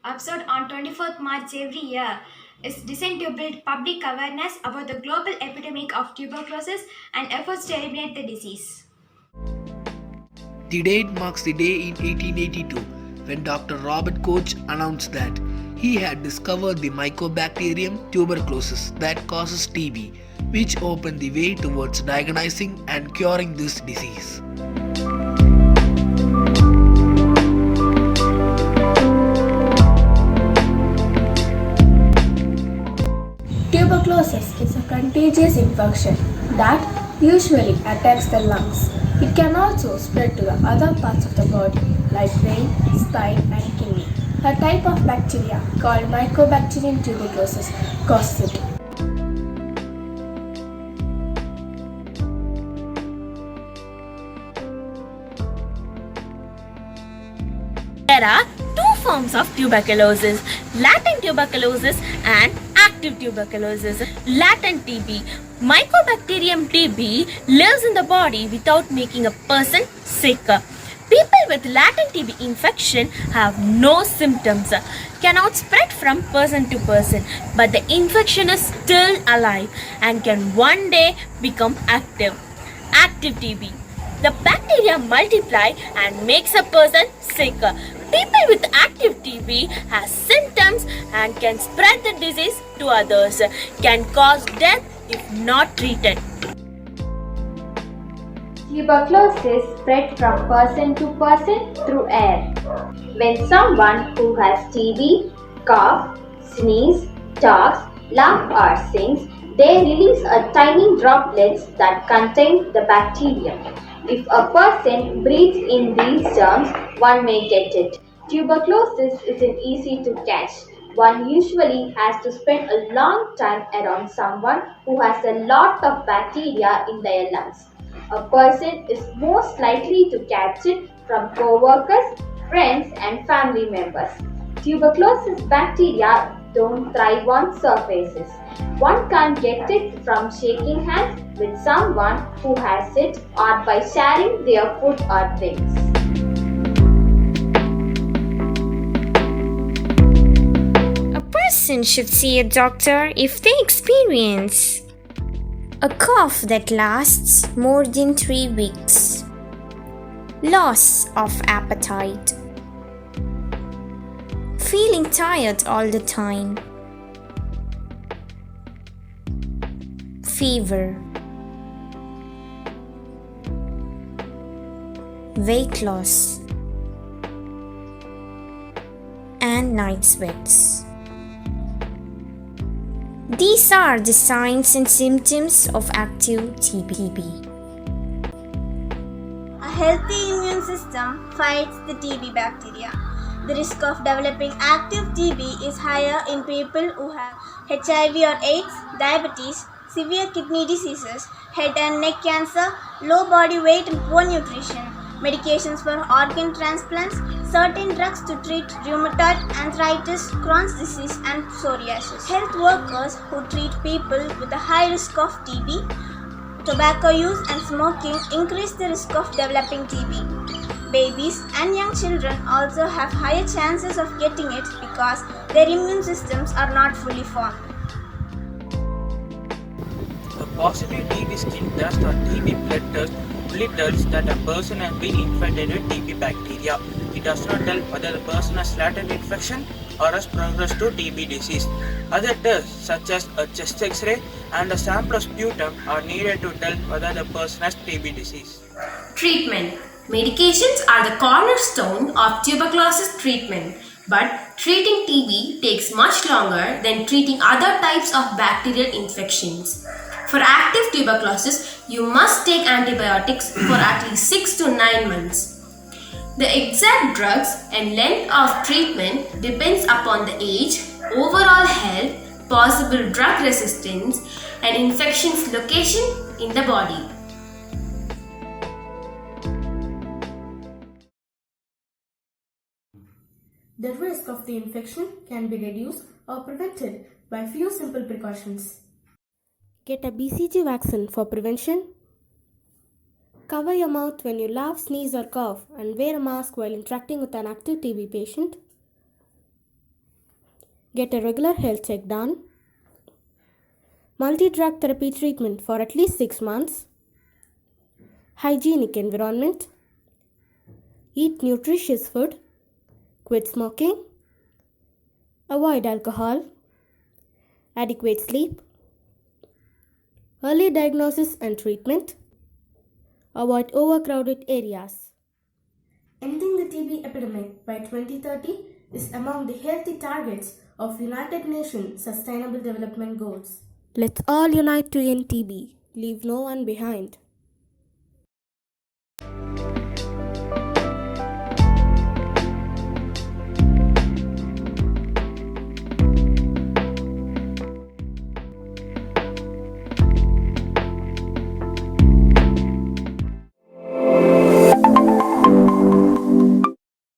observed on 24th March every year, is designed to build public awareness about the global epidemic of tuberculosis and efforts to eliminate the disease. The date marks the day in 1882 when Dr. Robert Koch announced that he had discovered the Mycobacterium tuberculosis that causes TB, which opened the way towards diagnosing and curing this disease. Tuberculosis is a contagious infection that usually attacks the lungs. It can also spread to the other parts of the body like brain, spine and kidney. A type of bacteria called Mycobacterium tuberculosis causes it. There are two forms of tuberculosis, latent tuberculosis and active tuberculosis. Latent TB. Mycobacterium TB lives in the body without making a person sick. People with latent TB infection have no symptoms, cannot spread from person to person, but the infection is still alive and can one day become active. Active TB. The bacteria multiply and makes a person sick. People with active TB have symptoms and can spread the disease to others, can cause death if not treated. Tuberculosis spread from person to person through air. When someone who has TB cough, sneeze, talks, laugh or sings, they release a tiny droplets that contain the bacterium. If a person breathes in these germs, one may get it. Tuberculosis isn't easy to catch. One usually has to spend a long time around someone who has a lot of bacteria in their lungs. A person is most likely to catch it from co-workers, friends and family members. Tuberculosis bacteria don't thrive on surfaces. One can't get it from shaking hands with someone who has it or by sharing their food or drinks. A person should see a doctor if they experience a cough that lasts more than 3 weeks, loss of appetite, feeling tired all the time, fever, weight loss, and night sweats. These are the signs and symptoms of active TB. A healthy immune system fights the TB bacteria. The risk of developing active TB is higher in people who have HIV or AIDS, diabetes, severe kidney diseases, head and neck cancer, low body weight and poor nutrition, medications for organ transplants, certain drugs to treat rheumatoid arthritis, Crohn's disease and psoriasis. Health workers who treat people with a high risk of TB, tobacco use and smoking increase the risk of developing TB. Babies and young children also have higher chances of getting it because their immune systems are not fully formed. A positive TB skin test or TB blood test only tells that a person has been infected with TB bacteria. It does not tell whether the person has latent infection or has progressed to TB disease. Other tests such as a chest X-ray and a sample of sputum are needed to tell whether the person has TB disease. Treatment. Medications are the cornerstone of tuberculosis treatment, but treating TB takes much longer than treating other types of bacterial infections. For active tuberculosis, you must take antibiotics for at least 6 to 9 months. The exact drugs and length of treatment depends upon the age, overall health, possible drug resistance, and infection's location in the body. The risk of the infection can be reduced or prevented by few simple precautions. Get a BCG vaccine for prevention. Cover your mouth when you laugh, sneeze or cough and wear a mask while interacting with an active TB patient. Get a regular health check done. Multi-drug therapy treatment for at least 6 months. Hygienic environment. Eat nutritious food. Quit smoking. Avoid alcohol. Adequate sleep. Early diagnosis and treatment. Avoid overcrowded areas. Ending the TB epidemic by 2030 is among the healthy targets of United Nations Sustainable Development Goals. Let's all unite to end TB. Leave no one behind.